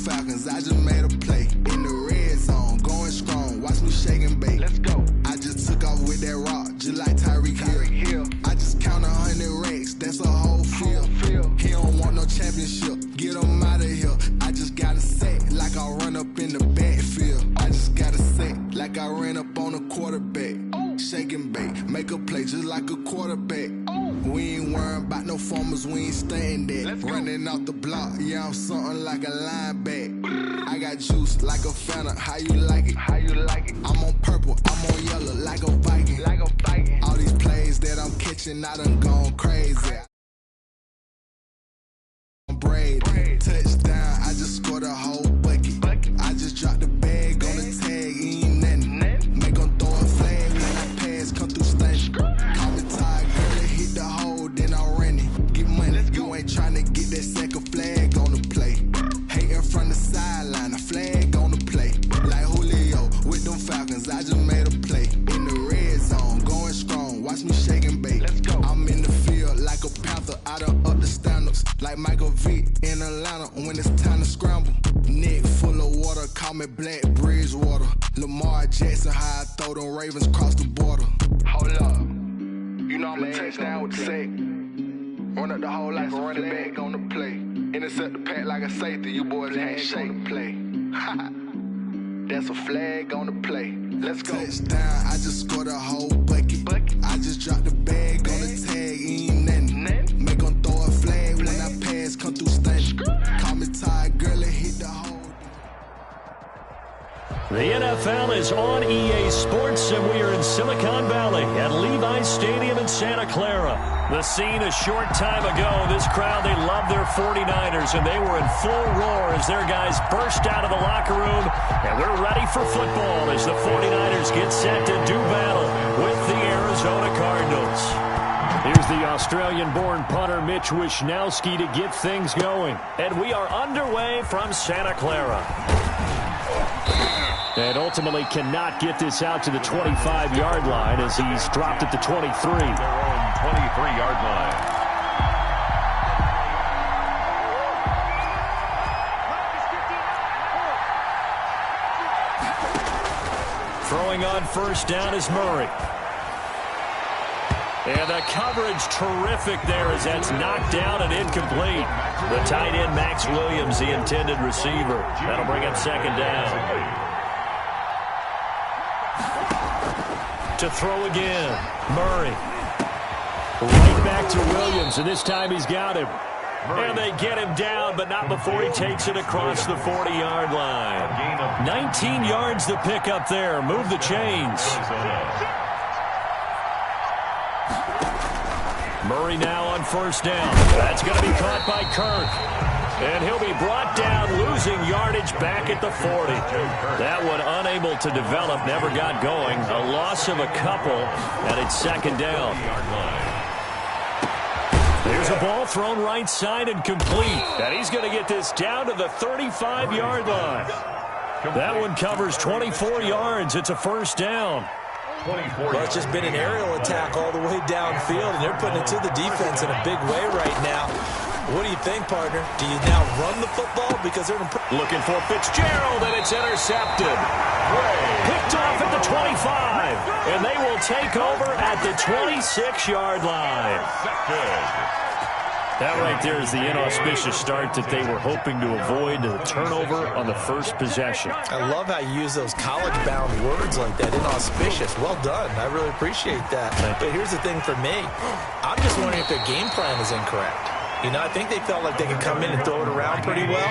Falcons, I just made a play. In the red zone, going strong, watch me shake and bake. Let's go. I just took off with that rock, just like Tyreek Hill. I just count 100 racks, that's a whole field. He don't want no championship, get him out of here. I just gotta say, like I run up in the backfield. I just gotta say, like I ran up on a quarterback. Shake and bake, make a play just like a quarterback. We ain't worrying about no formers, we ain't staying there. Running off the block, yeah, I'm something like a linebacker. I got juice like a Fanta, how you like it? How you like it? I'm on purple, I'm on yellow, like a Viking. Like a Viking. All these plays that I'm catching, I done gone crazy. Brady, touchdown, I just scored a whole bucket. I just dropped the bag on the tag, ain't nothing. Make them throw a flag when I pass, come through stunning. Call me tired, girl, hit the hole, then I ran it. Get money, you ain't tryna get that second flag on the play. Hating from the sideline, a flag on the play. Like Julio, with them Falcons, I just made a play. In the red zone, going strong, watch me shake and bake. I'm in the field like a panther, I done up the standards. Like Michael V in Atlanta when it's time to scramble. Neck full of water, call me Black Bridgewater. Lamar Jackson, how I throw them Ravens cross the border. Hold up, you know I'm a touchdown with the sack. Run up the whole like a running back on the play. Intercept the pack like a safety, you boys ain't shake the play. That's a flag on the play. Let's go. Touchdown, I just scored a whole bucket. I just dropped the bag on the tag, ain't nothing. Make them throw a flag when I pass, come through stunning. Call me tired, girl, and hit the hole. The NFL is on EA Sports, and we are in Silicon Valley at Levi's Stadium in Santa Clara. The scene a short time ago, this crowd, they love their 49ers, and they were in full roar as their guys burst out of the locker room, and we're ready for football as the 49ers get set to do battle with the Arizona Cardinals. Here's the Australian-born punter Mitch Wishnowsky to get things going, and we are underway from Santa Clara. And ultimately cannot get this out to the 25-yard line as he's dropped at the 23. Their own 23-yard line. Throwing on first down is Murray. And the coverage terrific there as that's knocked down and incomplete. The tight end Max Williams, the intended receiver. That'll bring up second down. To throw again, Murray. Right back to Williams, and this time he's got him. And they get him down, but not before he takes it across the 40-yard line. 19 yards to pick up there. Move the chains. Murray now on first down. That's going to be caught by Kirk. And he'll be brought down, losing yardage back at the 40. That one unable to develop, never got going. A loss of a couple, and it's second down. There's a ball thrown right side and complete. And he's going to get this down to the 35-yard line. That one covers 24 yards. It's a first down. Well, it's just been an aerial attack all the way downfield, and they're putting it to the defense in a big way right now. What do you think, partner? Do you now run the football? Because they're looking for Fitzgerald, and it's intercepted. Picked off at the 25, and they will take over at the 26-yard line. That right there is the inauspicious start that they were hoping to avoid, the turnover on the first possession. I love how you use those college-bound words like that, inauspicious. Well done. I really appreciate that. But here's the thing for me. I'm just wondering if their game plan is incorrect. You know, I think they felt like they could come in and throw it around pretty well.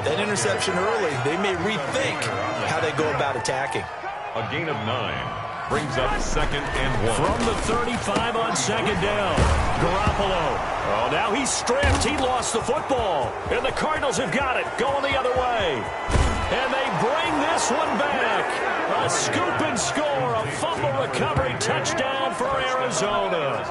That interception early, they may rethink how they go about attacking. A gain of 9. Brings up second and 1. From the 35 on second down, Garoppolo. Oh, now he's stripped. He lost the football. And the Cardinals have got it, going the other way. And they bring this one back. A scoop and score, a fumble recovery touchdown for Arizona.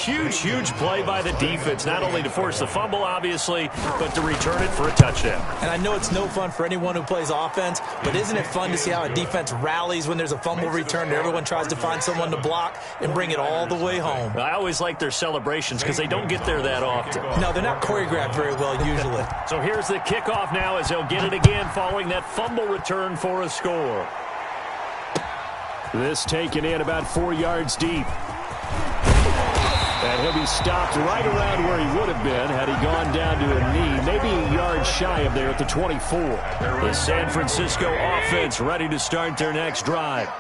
Huge play by the defense, not only to force the fumble, obviously, but to return it for a touchdown. And I know it's no fun for anyone who plays offense, but isn't it fun to see how a defense rallies when there's a fumble return and everyone tries to find someone to block and bring it all the way home? I always like their celebrations because they don't get there that often. No, they're not choreographed very well usually. So here's the kickoff now as they'll get it again following that fumble return for a score. This taken in about 4 yards deep. And he'll be stopped right around where he would have been had he gone down to a knee, maybe a yard shy of there at the 24. The San Francisco offense ready to start their next drive.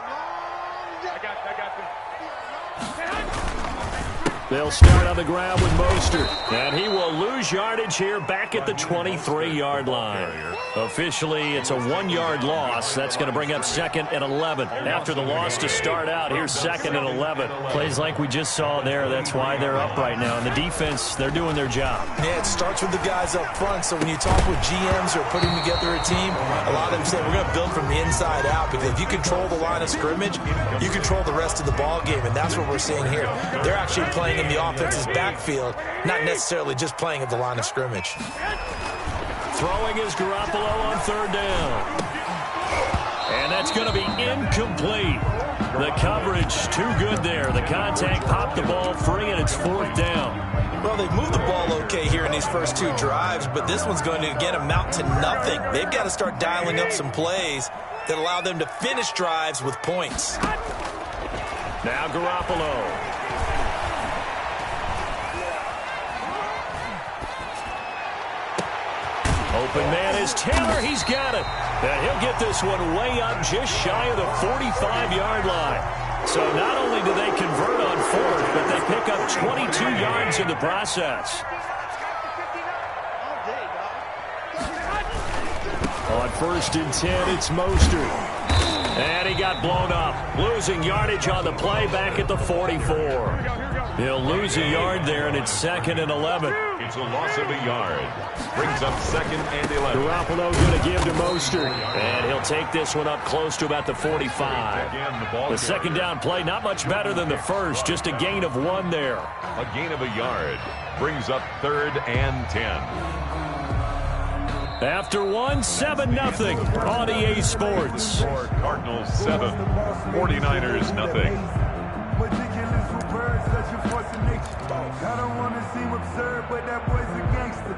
They'll start on the ground with Mostert, and he will lose yardage here back at the 23-yard line. Officially, it's a 1-yard loss. That's going to bring up 2nd and 11. After the loss to start out, here's 2nd and 11. Plays like we just saw there. That's why they're up right now. And the defense, they're doing their job. Yeah, it starts with the guys up front. So when you talk with GMs who are putting together a team, a lot of them say we're going to build from the inside out, because if you control the line of scrimmage, you control the rest of the ball game, and that's what we're seeing here. They're actually playing in the offense's backfield, not necessarily just playing at the line of scrimmage. Throwing is Garoppolo on 3rd down. And that's going to be incomplete. The coverage too good there. The contact popped the ball free, and it's 4th down. Well, they've moved the ball okay here in these first 2 drives, but this one's going to again amount to nothing. They've got to start dialing up some plays that allow them to finish drives with points. Now Garoppolo. Open man is Taylor. He's got it. And he'll get this one way up just shy of the 45-yard line. So not only do they convert on 4th, but they pick up 22 yards in the process. On 1st and 10, it's Mostert. And he got blown up. Losing yardage on the play back at the 44. He'll lose a yard there, and it's 2nd and 11. It's a loss of a yard. Brings up 2nd and 11. Garoppolo going to give to Mostert. And he'll take this one up close to about the 45. The 2nd down play, not much better than the first. Just a gain of 1 there. A gain of a yard. Brings up 3rd and 10. After 1, 7-0 on EA Sports. Cardinals 7, 49ers nothing. I don't want to seem absurd, but that boy's a gangster.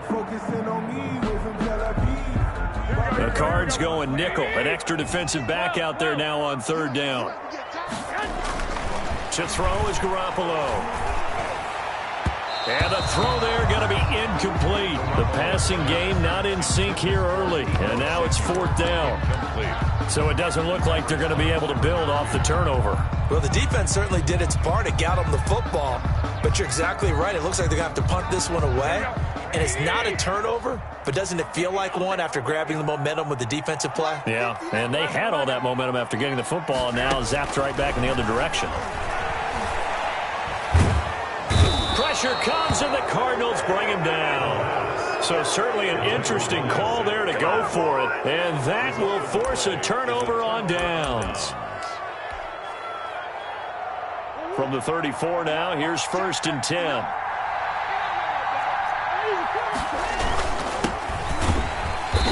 Focusing on me, way from Tel Aviv. The Cards going nickel. An extra defensive back out there now on 3rd down. To throw is Garoppolo. And the throw there going to be incomplete. The passing game not in sync here early. And now it's 4th down. So it doesn't look like they're going to be able to build off the turnover. Well, the defense certainly did its part to get them the football. But you're exactly right. It looks like they're going to have to punt this one away. And it's not a turnover, but doesn't it feel like one after grabbing the momentum with the defensive play? Yeah, and they had all that momentum after getting the football, and now zapped right back in the other direction. Pressure comes, and the Cardinals bring him down. So certainly an interesting call there to go for it, and that will force a turnover on downs. From the 34 now, here's 1st and 10.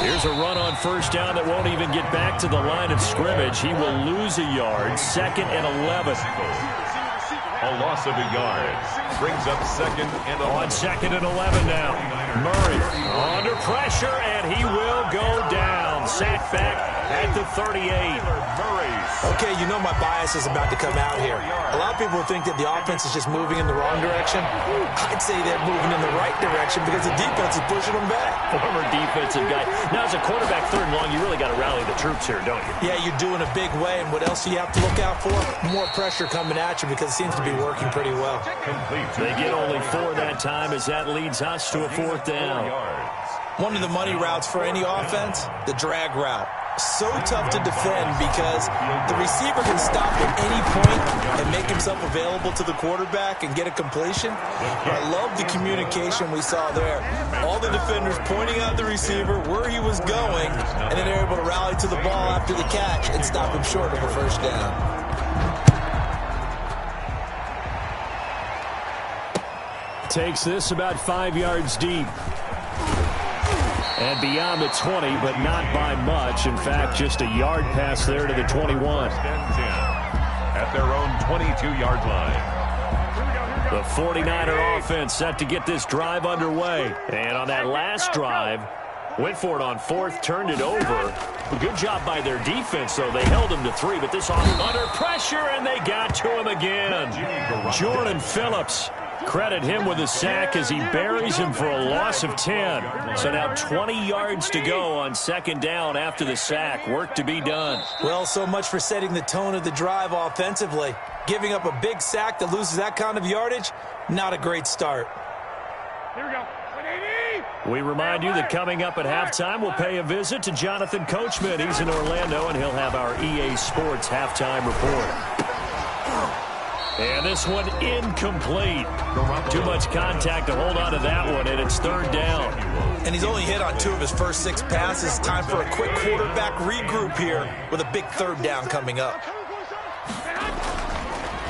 Here's a run on 1st down that won't even get back to the line of scrimmage. He will lose a yard, 2nd and 11. A loss of a yard. Brings up 2nd and 11. On 2nd and 11 now. Murray under pressure, and he will go down. Sacked back at the 38. Okay, you know my bias is about to come out here. A lot of people think that the offense is just moving in the wrong direction. I'd say they're moving in the right direction because the defense is pushing them back. Former defensive guy. Now, as a quarterback 3rd and long, you really got to rally the troops here, don't you? Yeah, you're doing a big way, and what else do you have to look out for? More pressure coming at you because it seems to be working pretty well. They get only 4 that time as that leads us to a 4th down. One of the money routes for any offense, the drag route. So tough to defend because the receiver can stop at any point and make himself available to the quarterback and get a completion. But I love the communication we saw there. All the defenders pointing out the receiver where he was going, and then they're able to rally to the ball after the catch and stop him short of a 1st down. Takes this about 5 yards deep. And beyond the 20, but not by much. In fact, just a yard pass there to the 21. At their own 22-yard line. The 49er offense set to get this drive underway. And on that last drive, went for it on fourth, turned it over. Good job by their defense, though. They held him to 3, but this offense under pressure, and they got to him again. Jordan Phillips, credit him with a sack as he buries him for a loss of 10. So now 20 yards to go on second down after the sack. Work to be done. Well, so much for setting the tone of the drive offensively. Giving up a big sack that loses that kind of yardage, not a great start. Here we go. We remind you that coming up at halftime, we'll pay a visit to Jonathan Coachman. He's in Orlando, and he'll have our EA Sports halftime report. And this one incomplete. Too much contact to hold on to that one, and it's third down. And he's only hit on 2 of his first 6 passes. Time for a quick quarterback regroup here with a big third down coming up.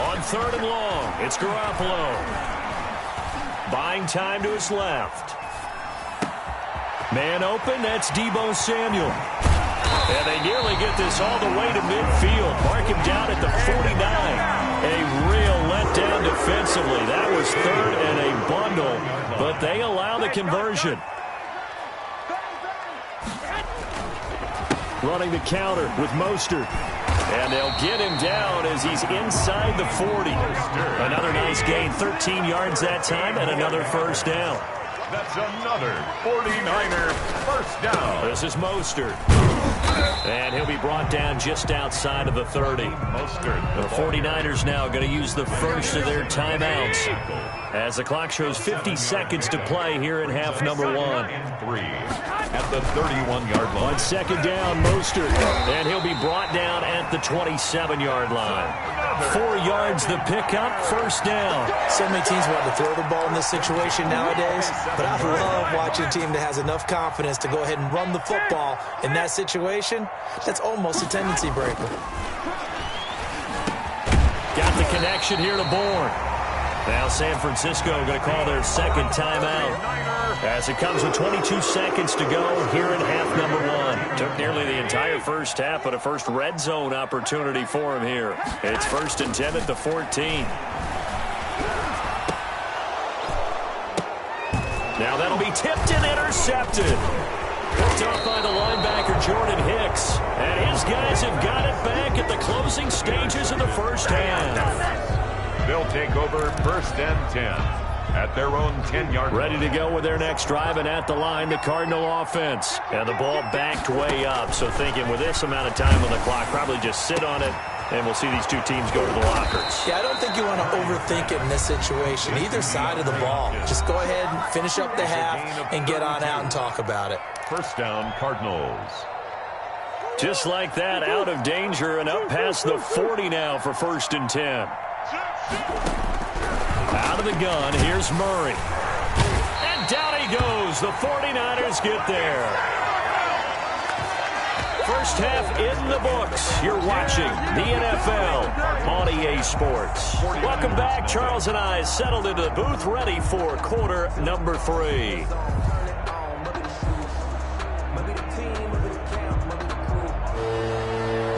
On third and long, it's Garoppolo. Buying time to his left. Man open, that's Deebo Samuel. And they nearly get this all the way to midfield. Mark him down at the 49. A real letdown defensively. That was third and a bundle, but they allow the conversion. Running the counter with Mostert. And they'll get him down as he's inside the 40. Another nice gain, 13 yards that time, and another first down. That's another 49er first down. This is Mostert. And he'll be brought down just outside of the 30. Mostert. The 49ers now going to use the first of their timeouts as the clock shows 50 seconds to play here in half number 1. 3 at the 31-yard line. On second down, Mostert. And he'll be brought down at the 27-yard line. 4 yards the pickup, first down. So many teams want to throw the ball in this situation nowadays, but I love watching a team that has enough confidence to go ahead and run the football in that situation. That's almost a tendency breaker. Got the connection here to Bourne. Now San Francisco going to call their second timeout as it comes with 22 seconds to go here in half number 1. Took nearly the entire first half, but a first red zone opportunity for him here. It's first and 10 at the 14. Now that'll be tipped and intercepted. Picked off by the linebacker Jordan Hicks. And his guys have got it back at the closing stages of the first half. They'll take over first and 10 at their own 10-yard line. Ready to go with their next drive, and at the line, the Cardinal offense. And the ball backed way up, so thinking with this amount of time on the clock, probably just sit on it, and we'll see these two teams go to the lockers. Yeah, I don't think you want to overthink it in this situation. Either side of the ball. Just go ahead and finish up the half and get on out and talk about it. First down, Cardinals. Just like that, out of danger and up past the 40 now for first and 10. Out of the gun, here's Murray. And down he goes. The 49ers get there. First half in the books. You're watching the NFL on EA Sports. Welcome back. Charles and I settled into the booth, ready for quarter number 3.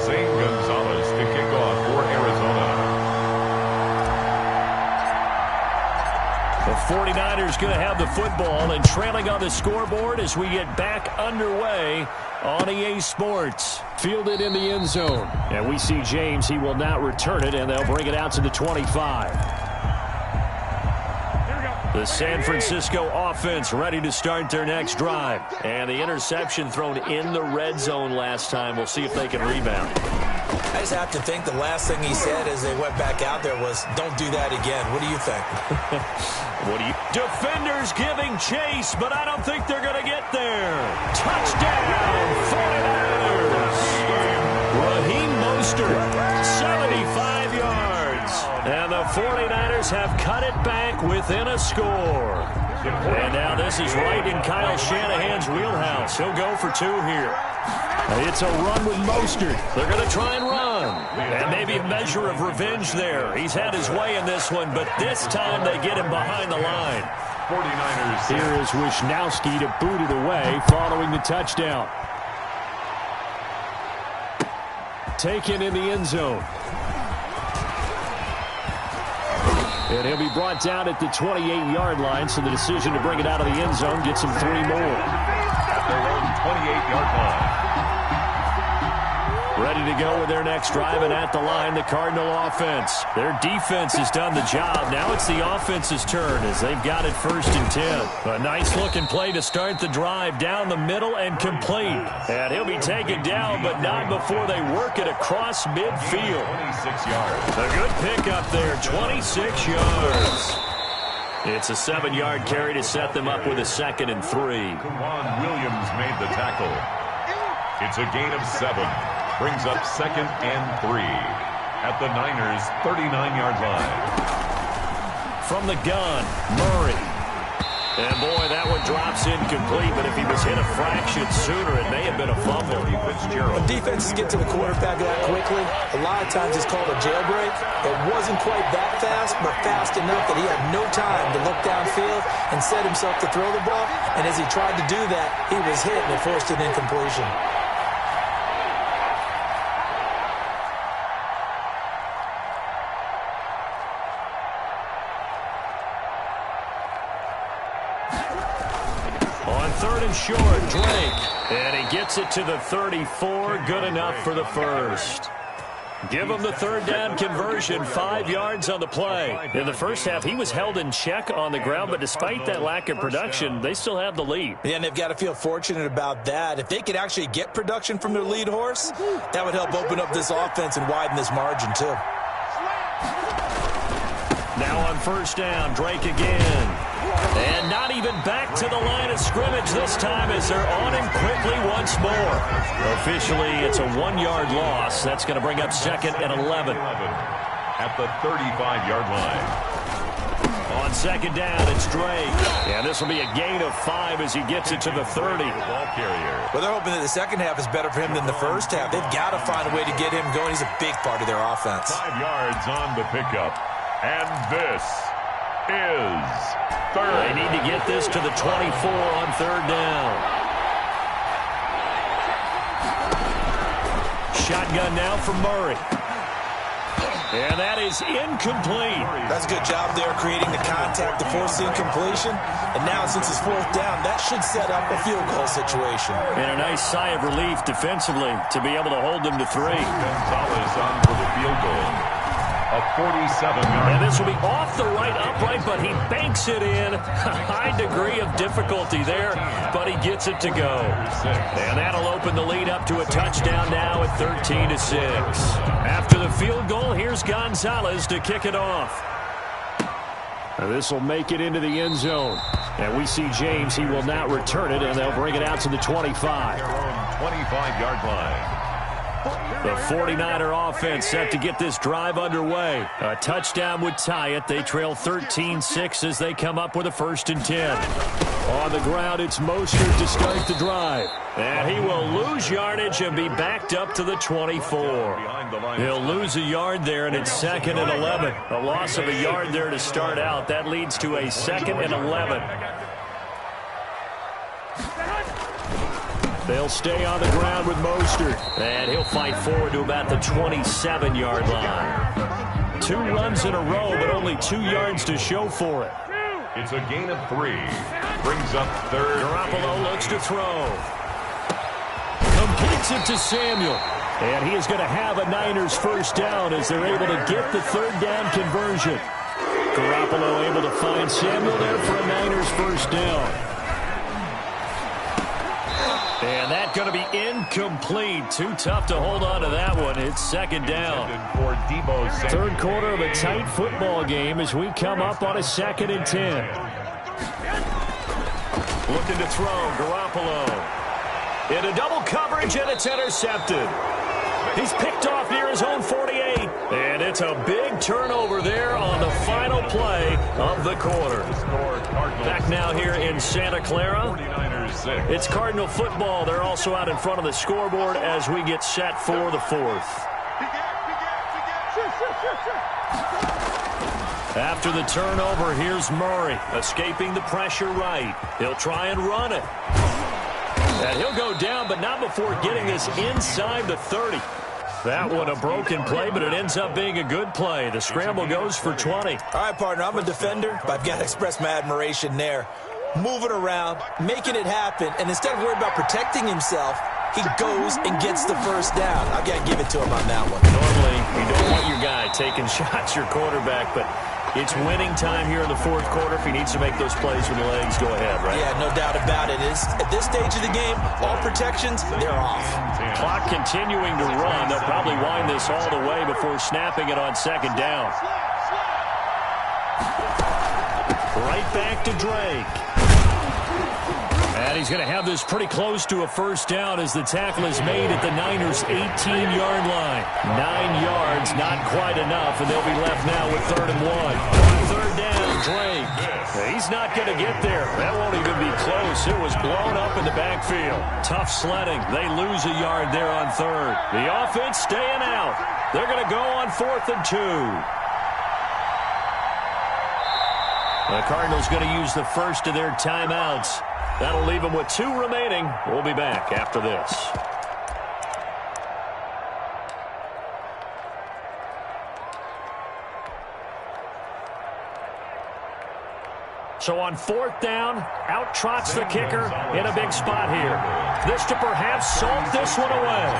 Zane Gonzalez to kick off for Arizona. The 49ers going to have the football and trailing on the scoreboard as we get back underway on EA Sports. Fielded in the end zone. And we see James. He will not return it, and they'll bring it out to the 25. The San Francisco offense ready to start their next drive. And the interception thrown in the red zone last time. We'll see if they can rebound. I just have to think the last thing he said as they went back out there was, don't do that again. What do you think? Defenders giving chase, but I don't think they're going to get there. Touchdown, 49ers. Raheem Mostert, 75 yards. And the 49ers have cut it back within a score. And now this is right in Kyle Shanahan's wheelhouse. He'll go for 2 here. It's a run with Mostert. They're going to try and run. And maybe a measure of revenge there. He's had his way in this one, but this time they get him behind the line. 49ers. Here is Wisnowski to boot it away following the touchdown. Taken in the end zone. And he'll be brought down at the 28-yard line, so the decision to bring it out of the end zone gets him 3 more. At their own 28-yard line. Ready to go with their next drive, and at the line, the Cardinal offense. Their defense has done the job. Now it's the offense's turn as they've got it 1st and 10. A nice-looking play to start the drive down the middle and complete. And he'll be taken down, but not before they work it across midfield. 26 yards. A good pickup there, 26 yards. It's a 7-yard carry to set them up with a 2nd and 3. Kawan Williams made the tackle. It's a gain of 7. Brings up 2nd and 3 at the Niners' 39-yard line. From the gun, Murray. And boy, that one drops incomplete, but if he was hit a fraction sooner, it may have been a fumble. When defenses get to the quarterback that quickly, a lot of times it's called a jailbreak. It wasn't quite that fast, but fast enough that he had no time to look downfield and set himself to throw the ball. And as he tried to do that, he was hit and it forced an incompletion. On 3rd and short, Drake. And he gets it to the 34. Good enough for the first. Give him the 3rd down conversion. 5 yards on the play. In the first half, he was held in check on the ground, but despite that lack of production, they still have the lead. Yeah, and they've got to feel fortunate about that. If they could actually get production from their lead horse, that would help open up this offense and widen this margin, too. Now on 1st down, Drake again. And not even back to the line of scrimmage this time as they're on him quickly once more. Officially, it's a 1-yard loss. That's going to bring up 2nd and 11. At the 35-yard line. On 2nd down, it's Drake. And this will be a gain of 5 as he gets it to the 30. Ball carrier. Well, they're hoping that the second half is better for him than the first half. They've got to find a way to get him going. He's a big part of their offense. 5 yards on the pickup. And this is 3rd. They need to get this to the 24 on 3rd down. Shotgun now from Murray. And that is incomplete. That's a good job there creating the contact to force the incompletion. And now since it's 4th down, that should set up a field goal situation. And a nice sigh of relief defensively to be able to hold them to 3. Gonzalez on for the field goal. A 47-yard. And this will be off the right upright, but he banks it in. A high degree of difficulty there, but he gets it to go. And that'll open the lead up to a touchdown now at 13-6. After the field goal, here's Gonzalez to kick it off. This will make it into the end zone. And we see James. He will not return it, and they'll bring it out to the 25. 25-yard line. The 49er offense set to get this drive underway. A touchdown would tie it. They trail 13-6 as they come up with a 1st and 10. On the ground, it's Mostert to start the drive. And he will lose yardage and be backed up to the 24. He'll lose a yard there, and it's 2nd and 11. A loss of a yard there to start out. That leads to a 2nd and 11. They'll stay on the ground with Mostert. And he'll fight forward to about the 27-yard line. 2 runs in a row, but only 2 yards to show for it. It's a gain of 3. Brings up 3rd. Garoppolo looks to throw. Completes it to Samuel. And he is going to have a Niners 1st down as they're able to get the 3rd down conversion. Garoppolo able to find Samuel there for a Niners 1st down. And that's going to be incomplete. Too tough to hold on to that one. It's 2nd down. For Debo's 3rd quarter of a tight football game as we come up on a 2nd and 10. Looking to throw, Garoppolo. Into double coverage, and it's intercepted. He's picked off near his own 48. And it's a big turnover there on the final play of the quarter. Back now here in Santa Clara. It's Cardinal football. They're also out in front of the scoreboard as we get set for the 4th. After the turnover, here's Murray, escaping the pressure right. He'll try and run it. And he'll go down, but not before getting this inside the 30. That one a broken play, but it ends up being a good play. The scramble goes for 20. All right, partner, I'm a defender, but I've got to express my admiration there. Moving around, making it happen, and instead of worrying about protecting himself, he goes and gets the first down. I've got to give it to him on that one. Normally, you don't want your guy taking shots, your quarterback, but it's winning time here in the fourth quarter. If he needs to make those plays with the legs, go ahead, right? Yeah, no doubt about it. At this stage of the game, all protections, they're off. Clock continuing to run. They'll probably wind this all the way before snapping it on second down. Right back to Drake. And he's going to have this pretty close to a first down as the tackle is made at the Niners' 18-yard line. 9 yards, not quite enough, and they'll be left now with 3rd and 1. Third down, Drake. He's not going to get there. That won't even be close. It was blown up in the backfield. Tough sledding. They lose a yard there on 3rd. The offense staying out. They're going to go on 4th and 2. The Cardinals going to use the first of their timeouts. That'll leave them with 2 remaining. We'll be back after this. So on 4th down, out trots the kicker in a big spot here. This to perhaps salt this one away.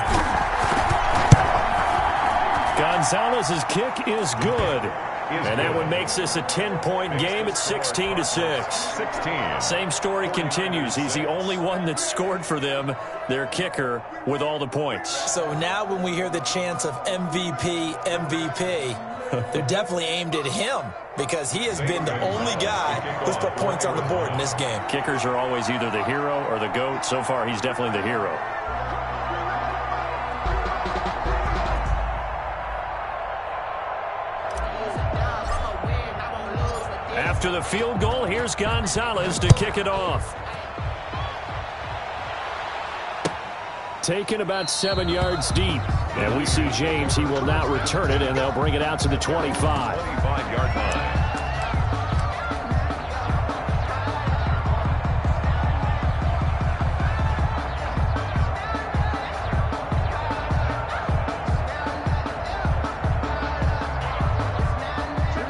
Gonzalez's kick is good. And that one makes this a 10-point game at 16-6. Same story continues. He's the only one that scored for them, their kicker, with all the points. So now when we hear the chants of MVP, MVP, they're definitely aimed at him because he has been the only guy who's put points on the board in this game. Kickers are always either the hero or the GOAT. So far, he's definitely the hero. After the field goal, here's Gonzalez to kick it off. Taken about 7 yards deep. And we see James. He will not return it, and they'll bring it out to the 25. 25-yard line.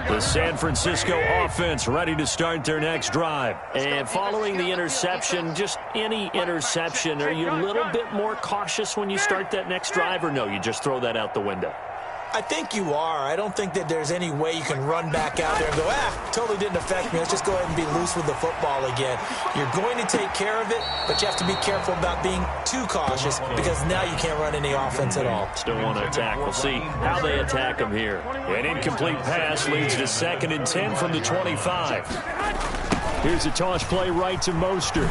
The San Francisco offense ready to start their next drive. And following the interception, just any interception, are you a little bit more cautious when you start that next drive, or no, you just throw that out the window? I think you are. I don't think that there's any way you can run back out there and go, totally didn't affect me. Let's just go ahead and be loose with the football again. You're going to take care of it, but you have to be careful about being too cautious because now you can't run any offense at all. Still want to attack. We'll see how they attack him here. An incomplete pass leads to 2nd and 10 from the 25. Here's a toss play right to Mostert.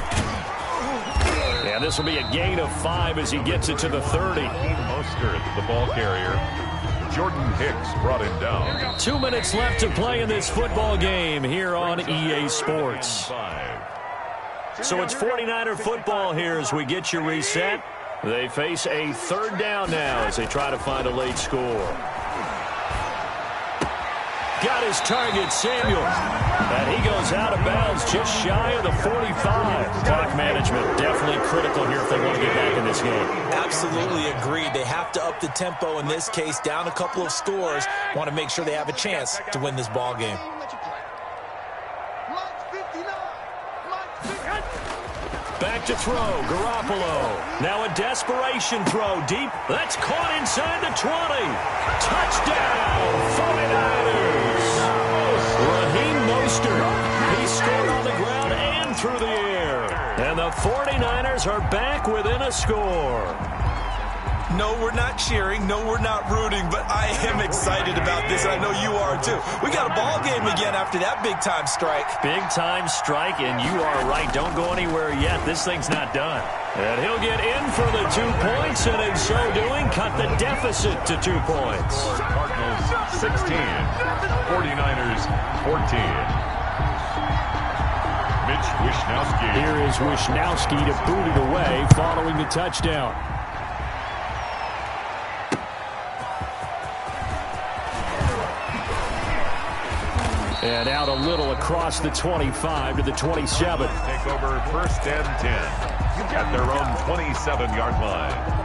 And this will be a gain of 5 as he gets it to the 30. Mostert, the ball carrier. Jordan Hicks brought him down. 2 minutes left to play in this football game here on EA Sports. So it's 49er football here as we get you reset. They face a 3rd down now as they try to find a late score. Got his target, Samuel. And he goes out of bounds just shy of the 45. Clock management definitely critical here if they want to get back in this game. Absolutely agreed. They have to up the tempo in this case, down a couple of scores. Want to make sure they have a chance to win this ball game. Back to throw, Garoppolo. Now a desperation throw deep. That's caught inside the 20. Touchdown, 49ers. Raheem Mostert. He scored on the ground and through the air. And the 49ers are back within a score. No, we're not cheering. No, we're not rooting, but I am excited about this. I know you are, too. We got a ball game again after that big-time strike. Big-time strike, and you are right. Don't go anywhere yet. This thing's not done. And he'll get in for the 2 points, and in so doing, cut the deficit to 2 points. Cardinals 16, 49ers 14. Mitch Wishnowsky. Here is Wishnowsky to boot it away following the touchdown. And out a little across the 25 to the 27. Take over 1st and 10 at their own 27-yard line.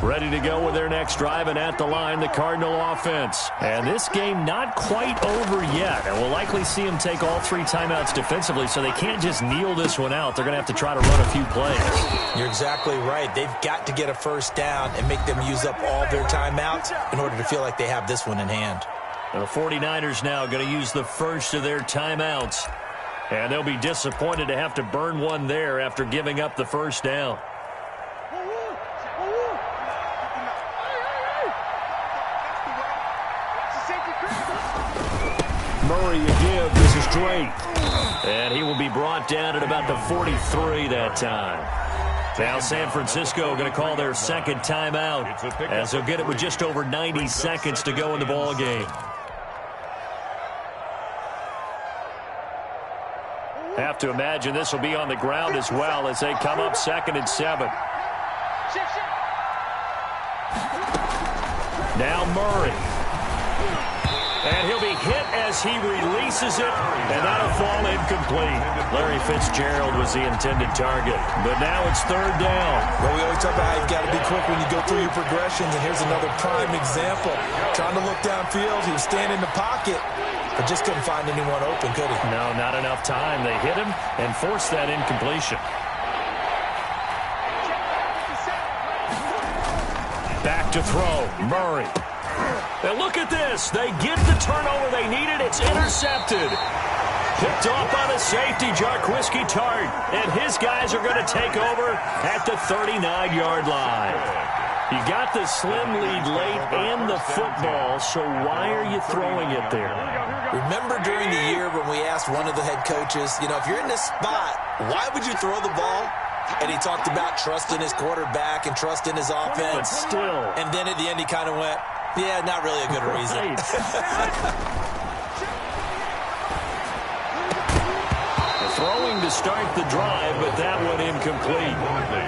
Ready to go with their next drive, and at the line, the Cardinal offense. And this game not quite over yet. And we'll likely see them take all 3 timeouts defensively, so they can't just kneel this one out. They're going to have to try to run a few plays. You're exactly right. They've got to get a first down and make them use up all their timeouts in order to feel like they have this one in hand. The 49ers now going to use the first of their timeouts. And they'll be disappointed to have to burn one there after giving up the first down. Murray again. This is Drake. And he will be brought down at about the 43 that time. Now San Francisco going to call their second timeout, as they'll get it with just over 90 seconds to go in the ball game. Have to imagine this will be on the ground as well as they come up 2nd and 7. Now Murray. And he'll be hit as he releases it, and that'll fall incomplete. Larry Fitzgerald was the intended target, but now it's 3rd down. Well, we always talk about how you've got to be quick when you go through your progressions, and here's another prime example. Trying to look downfield, he was standing in the pocket, but just couldn't find anyone open, could he? No, not enough time. They hit him and forced that incompletion. Back to throw, Murray. And look at this. They get the turnover they needed. It's intercepted. Picked off by the safety, Jarquiski Tart. And his guys are going to take over at the 39-yard line. You got the slim lead late and the football, so why are you throwing it there? Remember during the year when we asked one of the head coaches, you know, if you're in this spot, why would you throw the ball? And he talked about trusting his quarterback and trusting his offense. But still. And then at the end he kind of went, yeah, not really a good reason. Throwing to start the drive, but that one incomplete.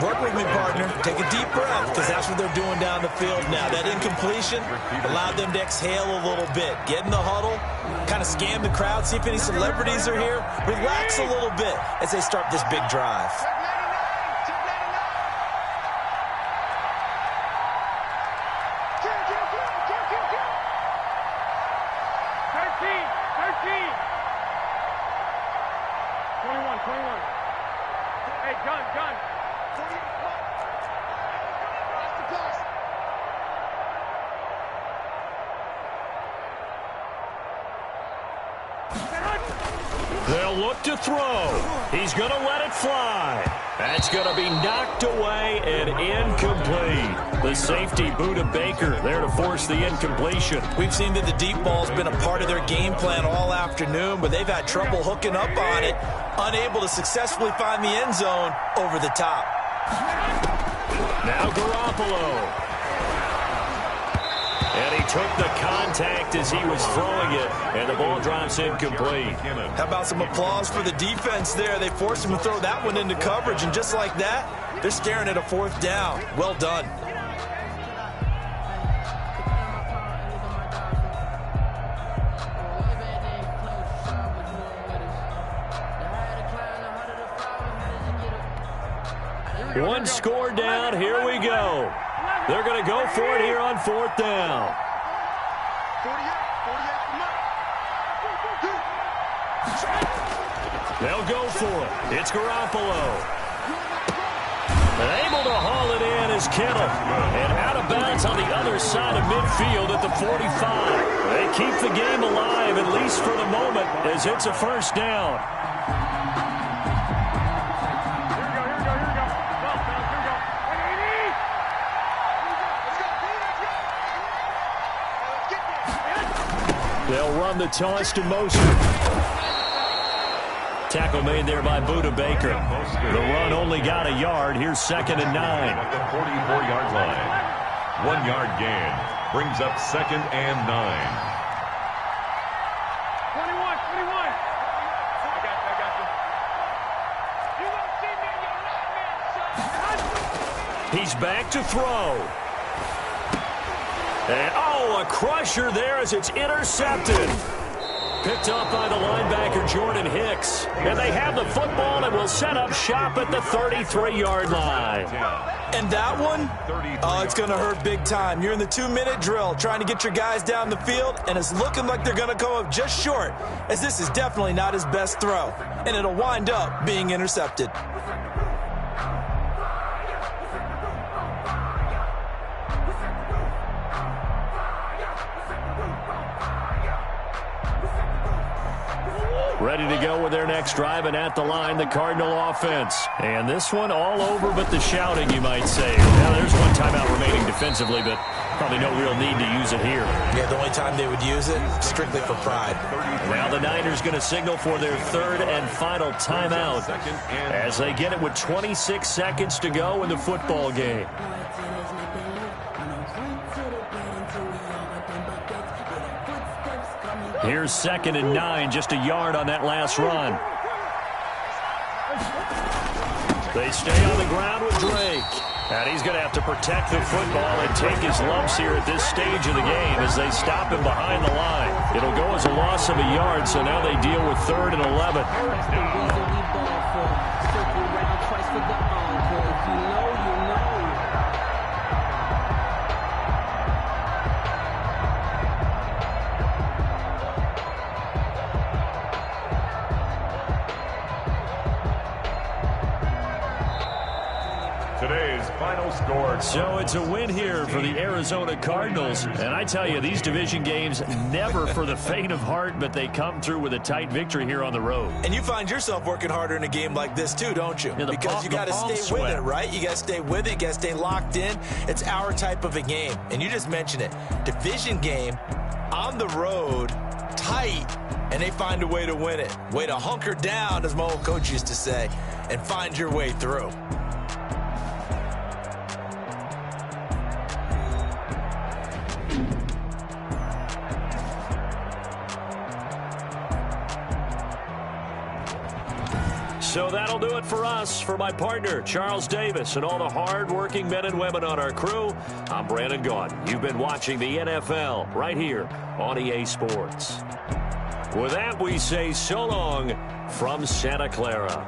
Work with me, partner. Take a deep breath, because that's what they're doing down the field now. That incompletion allowed them to exhale a little bit. Get in the huddle, kind of scan the crowd, see if any celebrities are here. Relax a little bit as they start this big drive. They'll look to throw. He's going to let it fly. That's going to be knocked away and incomplete. The safety, Buda Baker, there to force the incompletion. We've seen that the deep ball's been a part of their game plan all afternoon, but they've had trouble hooking up on it, unable to successfully find the end zone over the top. Now Garoppolo. And he took the contact as he was throwing it, and the ball drops incomplete. How about some applause for the defense there? They forced him to throw that one into coverage, and just like that, they're staring at a 4th down. Well done. One score down. Here we go. They're going to go for it here on 4th down. They'll go for it. It's Garoppolo. And able to haul it in is Kittle. And out of bounds on the other side of midfield at the 45. They keep the game alive, at least for the moment, as it's a 1st down. They'll run the toss to Mostert. Tackle made there by Buda Baker. The run only got a yard. Here's 2nd and 9. At the 44-yard line. 1 yard gain brings up 2nd and 9. 21. I got you. He's back to throw. And, oh, Oh, a crusher there as it's intercepted. Picked up by the linebacker, Jordan Hicks. And they have the football and will set up shop at the 33-yard line. And that one, oh, it's going to hurt big time. You're in the 2-minute drill trying to get your guys down the field, and it's looking like they're going to come up just short, as this is definitely not his best throw. And it'll wind up being intercepted. Ready to go with their next drive, and at the line, the Cardinal offense. And this one all over but the shouting, you might say. Now, there's one timeout remaining defensively, but probably no real need to use it here. Yeah, the only time they would use it, strictly for pride. Now the Niners going to signal for their third and final timeout as they get it with 26 seconds to go in the football game. Here's 2nd and 9, just a yard on that last run. They stay on the ground with Drake. And he's going to have to protect the football and take his lumps here at this stage of the game as they stop him behind the line. It'll go as a loss of a yard, so now they deal with 3rd and 11. Today's final score. So it's a win here for the Arizona Cardinals. And I tell you, these division games, never for the faint of heart, but they come through with a tight victory here on the road. And you find yourself working harder in a game like this too, don't you? Yeah, because you got to stay with it, right? You got to stay with it. You got to stay locked in. It's our type of a game. And you just mentioned it. Division game, on the road, tight, and they find a way to win it. Way to hunker down, as my old coach used to say, and find your way through. So that'll do it for us. For my partner, Charles Davis, and all the hard-working men and women on our crew, I'm Brandon Gaudin. You've been watching the NFL right here on EA Sports. With that, we say so long from Santa Clara.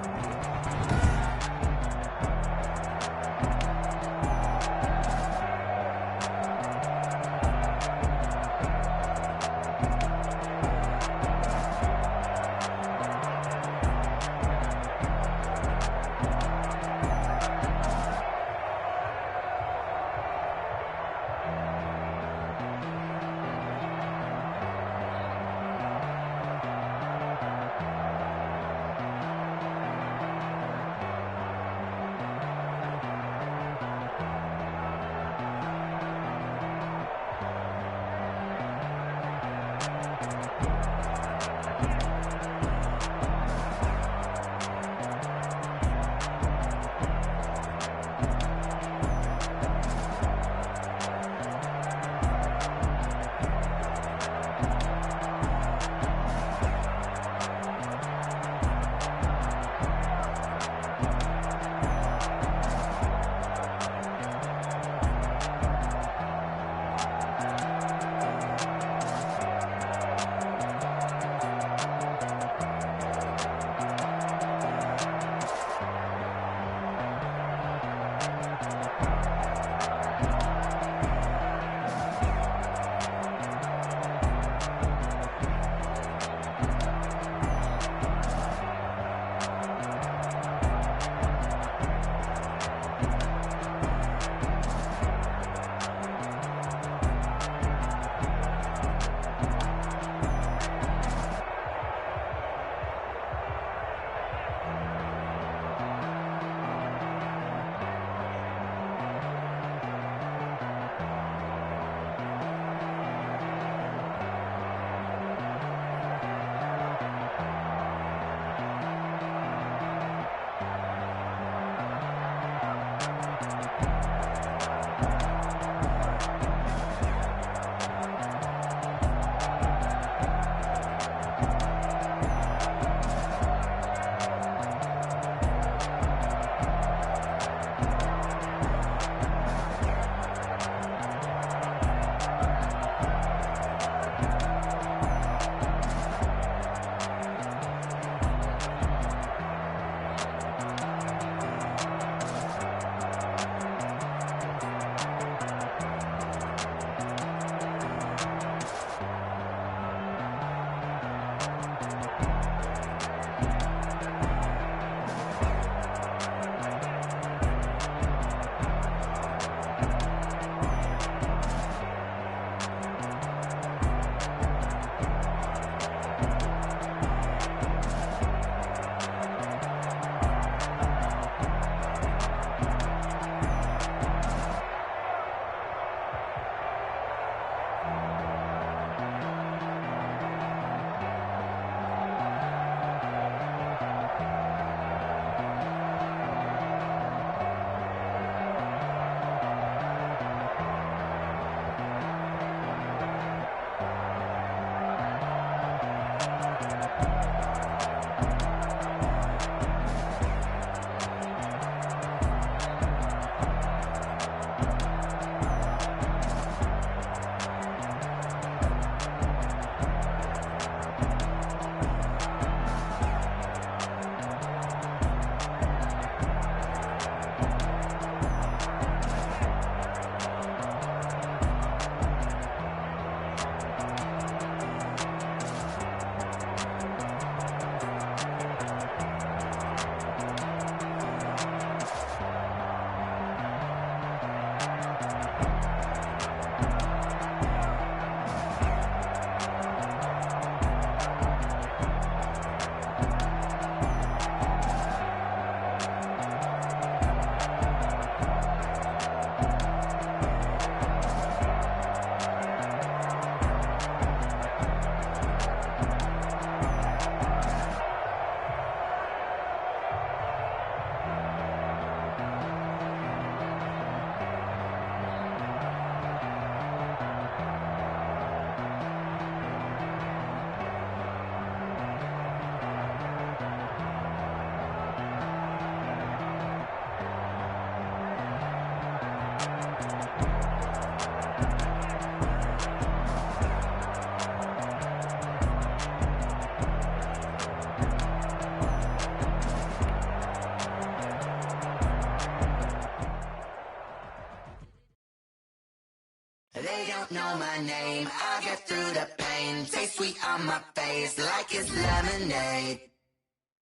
don't know my name, I get through the pain. Taste sweet on my face like it's lemonade.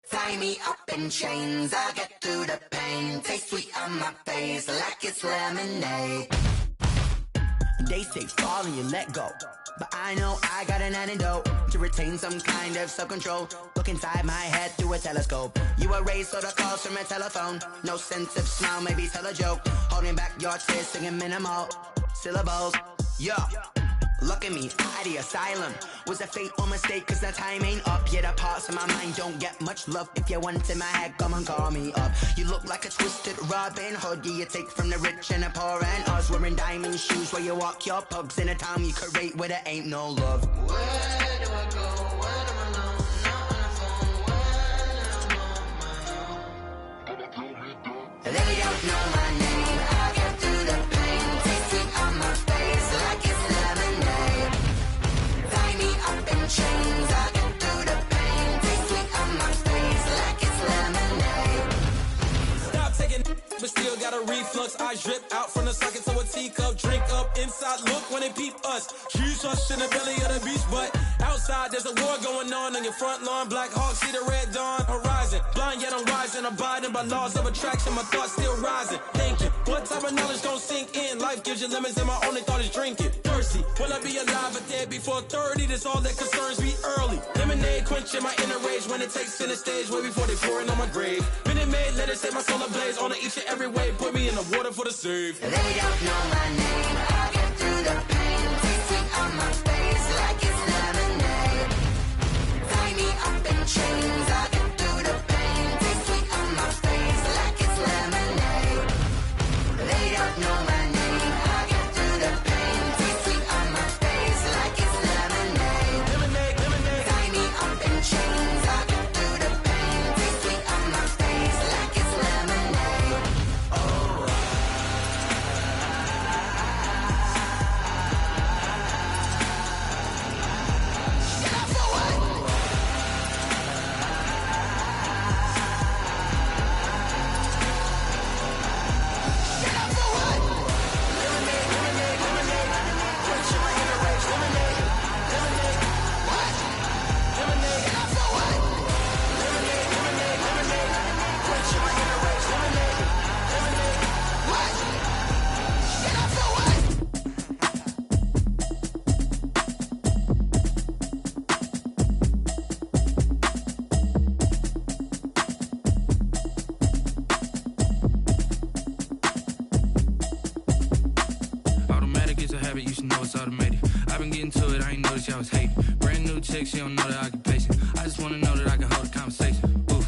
Tie me up in chains, I get through the pain. Taste sweet on my face like it's lemonade. They say fall and you let go, but I know I got an antidote to retain some kind of self-control. Look inside my head through a telescope. You erase all the calls from a telephone. No sense of smile, maybe tell a joke. Holding back your tears, singing minimal syllables. Yeah, look at me, out of the asylum. Was a fate or mistake, cause the time ain't up. Yeah, the parts of my mind don't get much love. If you want in my head, come and call me up. You look like a twisted Robin Hood. Yeah, you take from the rich and the poor and us. Wearing diamond shoes where you walk your pugs. In a town you create where there ain't no love. Where do I go? When I'm alone? Not on the phone. When I'm on my own. They don't know my name. I get through the pain. Taste sweet on my face like it's lemonade. Tie me up in chains. I get through the pain. Taste sweet on my face like it's lemonade. Stop taking, but still got a reflux. I drip out from the socket to a teacup. Drink up inside, look when they peep us. Choose us in the belly of the beast, but outside there's a war going on your front lawn. Black Hawk, see the red dawn horizon. Blind yet I'm rising, abiding by laws of attraction. My thoughts still rising. Thinking, what type of knowledge gon' sink in? Life gives you lemons and my only thought is drinking. Thirsty, will I be alive or dead before 30? That's all that concerns me early. Lemonade quenching my inner rage when it takes center stage way before they pour it on my grave. Minute Maid, let it set my soul ablaze on each and every way. Put me in the water for the save. They don't know my name. I get through the pain. Taste sweet on my face like it's lemonade. Tie me up in chains. I get through the pain. Taste sweet on my face like it's lemonade. They don't know my name. I get through the pain. Taste sweet on my face like it's lemonade. Lemonade, lemonade. Tie me up in chains. I get through the pain. Taste sweet on my face like it's lemonade. Oh. Automatic is a habit, you should know it's automated. I've been getting to it, I ain't noticed y'all was hating. Brand new chick, she don't know the occupation. I just wanna know that I can hold a conversation. Oof,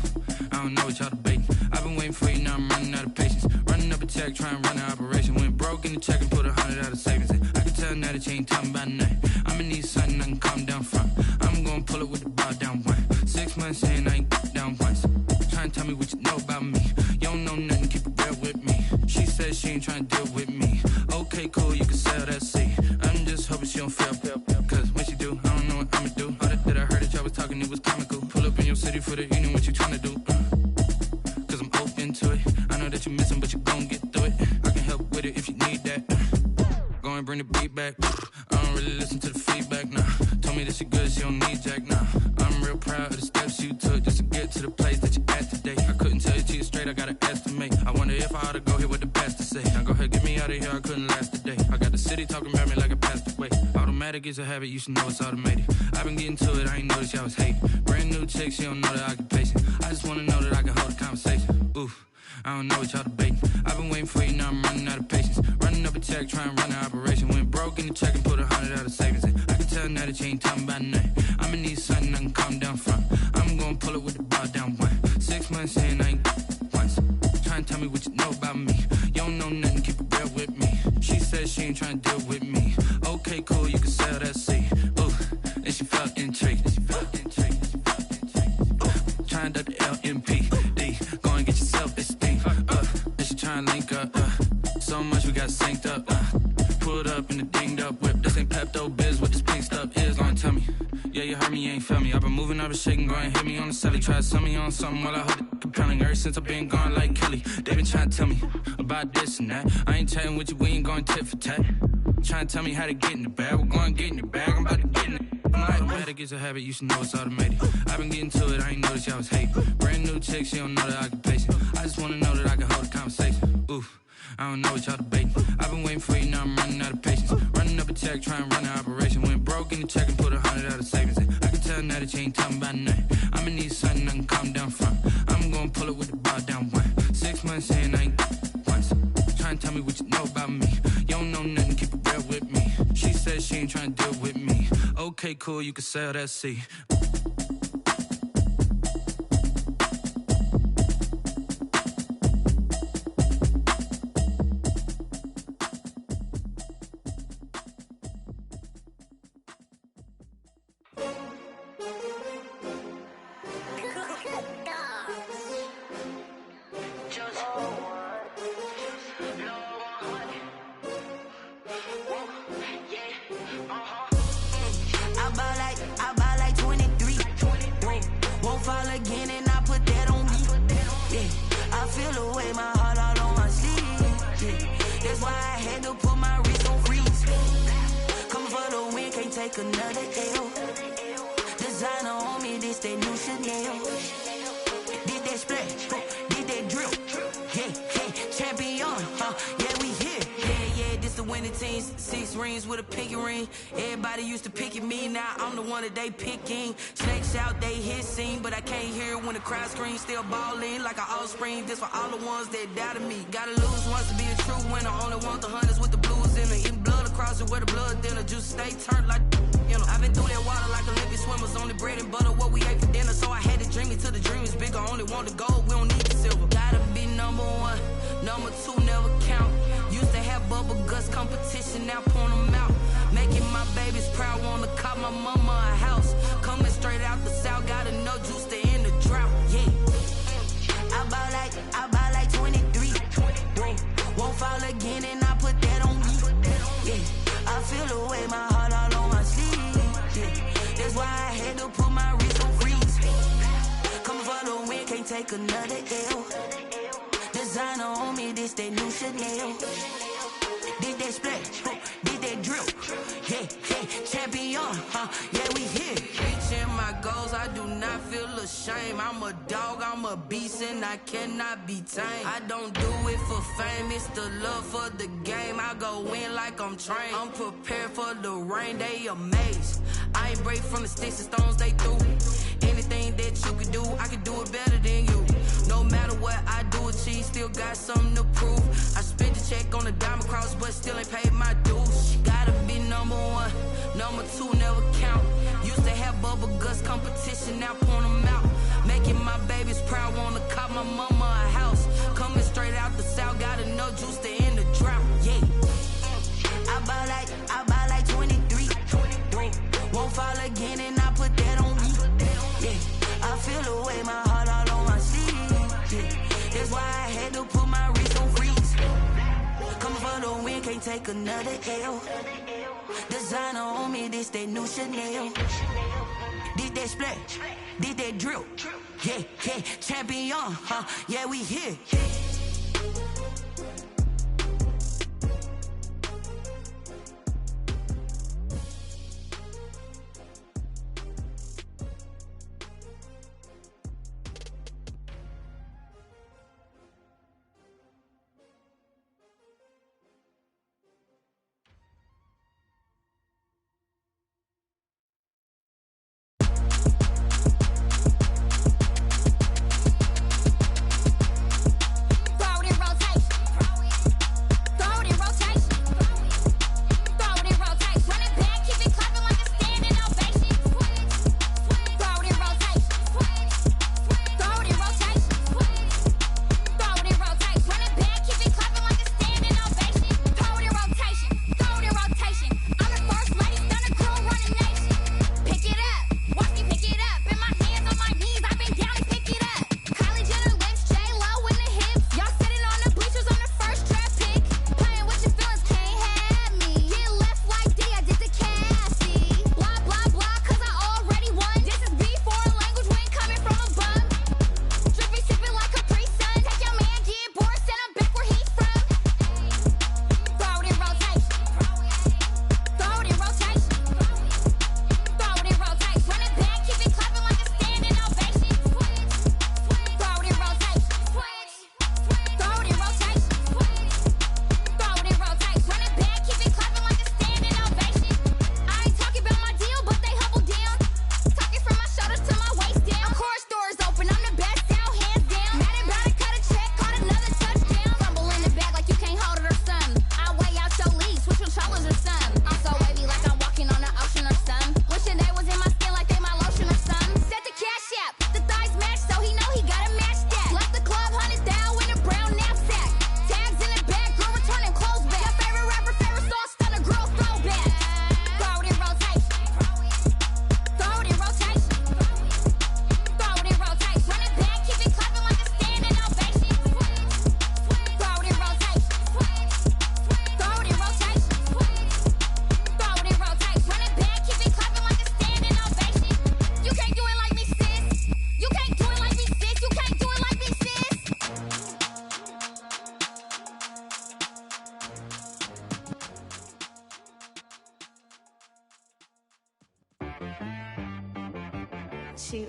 I don't know what y'all debating. I've been waiting for you, now I'm running out of patience. Running up a check, trying to run an operation. Went broke in the check and put 100 out of savings in. I can tell now that you ain't talking about nothing. I'ma need something I can calm down from. I'm gonna pull it with the bar down one. 6 months in, I ain't down once. Trying to tell me what you know about me. You don't know nothing, keep it real with me. She says she ain't trying to deal with me. Okay, cool, you can sell that seat. I'm just hoping she don't fail. Cause when she do, I don't know what I'ma do. All that I heard that y'all was talking, it was comical. Pull up in your city for the evening, what you trying to do? Cause I'm open to it. I know that you missing, but you gon' get through it. I can help with it if you need that. Go and bring the beat back. I don't really listen to the feedback, nah. Told me that she good, she don't need jack, nah. I'm real proud of the steps you took just to get to the place that you at today. I couldn't tell you to you straight, I gotta estimate. I wonder if I ought to go here with the best to say. Now go ahead, get me out of here, I couldn't last a day. I got the city talking about me like I passed away. Automatic is a habit, you should know it's automated. I've been getting to it, I ain't noticed y'all was hating. Brand new chick, she don't know the occupation. I just wanna know that I can hold a conversation. Oof, I don't know what y'all debating. I've been waiting for you, now I'm running out of patience. Running up a check, trying to run an operation. Went broke in the check and put 100 out of savings in. I can tell now that you ain't talking about nothing. I'ma need something I can calm down from. I'm gonna pull it with the bar down one. 6 months in, I ain't once. Trying to tell me what you know about me. You don't know nothing, keep it real with me. She says she ain't trying to deal with me. Okay, cool, you can sell that seat. Ooh, and she felt intrigued. Trying to duck the LMPD. Go and get your self-esteem. And she trying to link up. So much we got synced up. Pulled up in the dinged up whip. This ain't Pepto-Biz, what this pink stuff is. Gonna tell me. Yeah, you heard me, you ain't felt me. I've been moving, I've been shaking, go and hit me on the celly. Try to sell me on something while I hold it compelling. Ever since I've been gone like Kelly, they been trying to tell me about this and that. I ain't chatting with you, we ain't going tit for tat. Trying to tell me how to get in the bag. We're going to get in the bag. I'm about to get in it. Automatic is a habit, you should know it's automated. I've been getting to it, I ain't noticed y'all was hating. Brand new chick, she don't know that I can place it. I just wanna know that I can hold a conversation. Oof, I don't know what y'all debating. I've been waiting for you, now I'm running out of patience. Running up a check, trying to run an operation. Went broke in the check and put 100 out of savings in. I can tell now that you ain't talking about nothing. I'ma need something I can calm down from. I'm gonna pull it with the bar down one. 6 months in, I ain't once. Trying to tell me what you know about me. You don't know nothing, keep it real with me. She said she ain't trying to deal with me. Okay, cool, you can sell that seat. They picking snakes out, they hissing, but I can't hear it when the crowd screams. Still balling like an offspring. This for all the ones that doubted me. Gotta lose once to be a true winner. Only want the hunters with the blues in it. Eating blood across it where the blood dinner. Juice stay turned like you know. I've been through that water like Olympic swimmers. Only bread and butter what we ate for dinner. So I had to dream it till the dream is bigger. Only want the gold, we don't need the silver. Gotta be number one, number two never count. Used to have bubble guts competition, now point them out. Making my babies proud, wanna cop my mama a house. Coming straight out the south, gotta know juice to end the drought. Yeah, I buy like 23. Won't fall again, and I put that on me. Yeah, I feel the way, my heart all on my sleeve. Yeah, that's why I had to put my wrist on freeze. Coming for the win, can't take another L. Designer on me, this that new Chanel. Did that splash, did that drill. Yeah, champion, yeah, we here. Reaching my goals, I do not feel ashamed. I'm a dog, I'm a beast, and I cannot be tamed. I don't do it for fame, it's the love for the game. I go in like I'm trained. I'm prepared for the rain, they amazed. I ain't break from the sticks and stones they threw. Anything that you can do, I can do it better than you. No matter what I do, achieve, still got something to prove. I spent the check on the diamond cross, but still ain't paid my dues. Gotta be number one, number two never count. Used to have bubble guts competition, now point them out. Making my babies proud, wanna cop my mama a house. Coming straight out the south, gotta know juice to end the drought. Yeah, I buy like 23. Won't fall again, and I put that on me. Yeah, I feel the way, my heart all on my sleeve. Yeah, that's why I had to put my wrist on freeze. Coming for the win, can't take another L. Designer on me, this that new Chanel. Did that splash, did that drill. Yeah, champion, yeah, we here.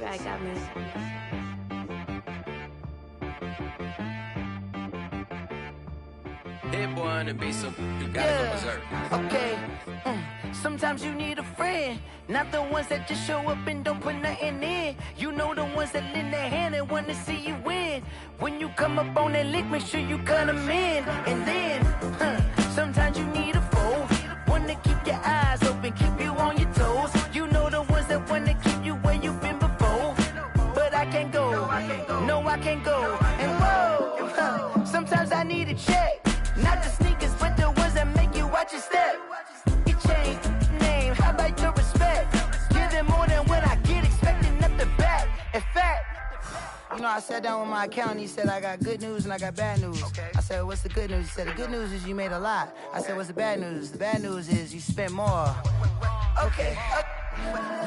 right, God bless. Hit boy on the beat, so you gotta go berserk. Okay. Sometimes you need a friend, not the ones that just show up and don't put nothing in. You know the ones that lend their hand and want to see you win. When you come up on that lick, make sure you cut them in. And then, sometimes you need a foe, one to keep your eyes open, keep you on your toes. You know the ones that want to keep you where you've been before. But I can't go, no I can't go. And whoa, sometimes I need a check, not the sneakers, but the ones that make you watch your step. Change name, how about your respect? Give them more than what I get, expecting up the back. In fact, you know, I sat down with my accountant, he said, I got good news and I got bad news. Okay. I said, what's the good news? He said, the good news is you made a lot. I said, what's the bad news? The bad news is you spent more. Okay.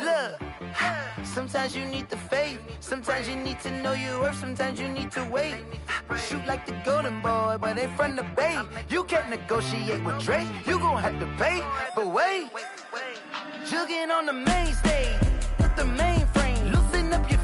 Look, sometimes you need the faith, sometimes you need to know your worth, sometimes you need to wait. Shoot like the golden boy, but ain't from the bay. You can't negotiate with Drake, you gon' have to pay. But wait, jugging on the main stage with the mainframe, loosen up your